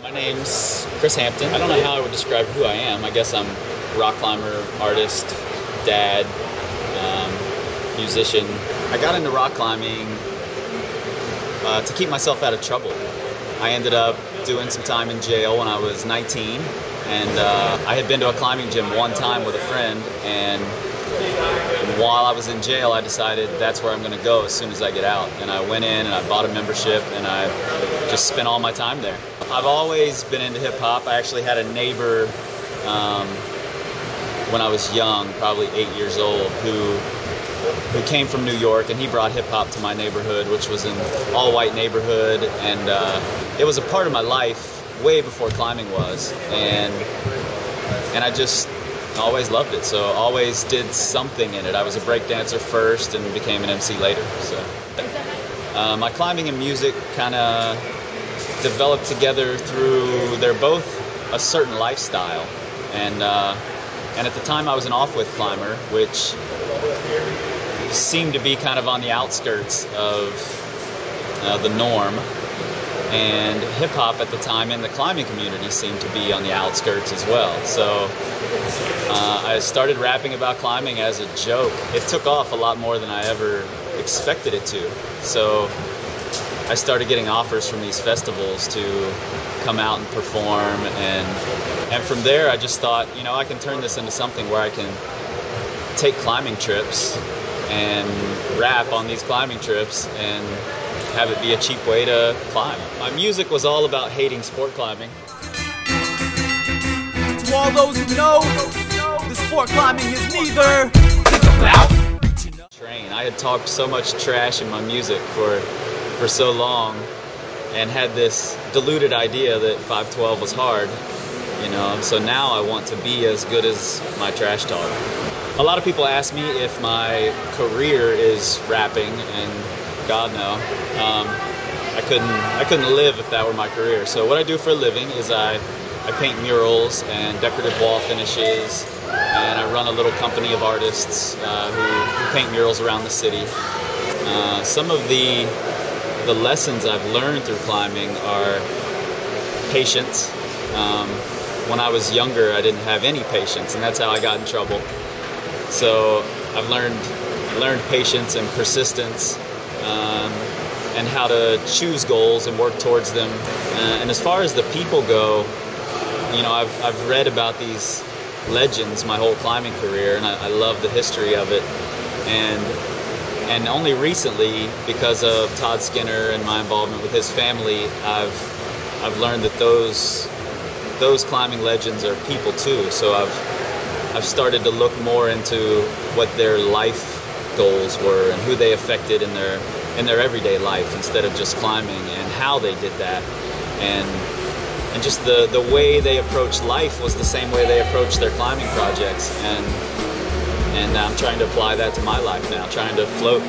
My name's Kris Hampton. I don't know how I would describe who I am. I guess I'm a rock climber, artist, dad, musician. I got into rock climbing to keep myself out of trouble. I ended up doing some time in jail when I was 19, and I had been to a climbing gym one time with a friend, and while I was in jail I decided that's where I'm going to go as soon as I get out. And I went in and I bought a membership and I just spent all my time there. I've always been into hip-hop. I actually had a neighbor when I was young, probably 8 years old, who came from New York, and he brought hip-hop to my neighborhood, which was an all-white neighborhood, and it was a part of my life way before climbing was, and I just always loved it, so always did something in it. I was a break dancer first and became an MC later. So my climbing and music kind of developed together through, they're both a certain lifestyle, and at the time I was an off-width climber, which seemed to be kind of on the outskirts of the norm, and hip-hop at the time in the climbing community seemed to be on the outskirts as well. So I started rapping about climbing as a joke. It took off a lot more than I ever expected it to. So I started getting offers from these festivals to come out and perform, and from there I just thought, you know, I can turn this into something where I can take climbing trips and rap on these climbing trips and have it be a cheap way to climb. My music was all about hating sport climbing. To all those who know, the sport climbing is neither about train. I had talked so much trash in my music for so long, and had this diluted idea that 512 was hard, you know, so now I want to be as good as my trash talk. A lot of people ask me if my career is rapping, and God no. I couldn't live if that were my career. So what I do for a living is I paint murals and decorative wall finishes, and I run a little company of artists who paint murals around the city. Some of the lessons I've learned through climbing are patience. When I was younger, I didn't have any patience, and that's how I got in trouble. So I've learned patience and persistence, and how to choose goals and work towards them. And as far as the people go, you know, I've read about these legends my whole climbing career, and I love the history of it. And only recently, because of Todd Skinner and my involvement with his family, I've learned that those climbing legends are people too. So I've started to look more into what their life goals were and who they affected in their everyday life instead of just climbing, and how they did that, and just the way they approached life was the same way they approached their climbing projects, and I'm trying to apply that to my life now, trying to float.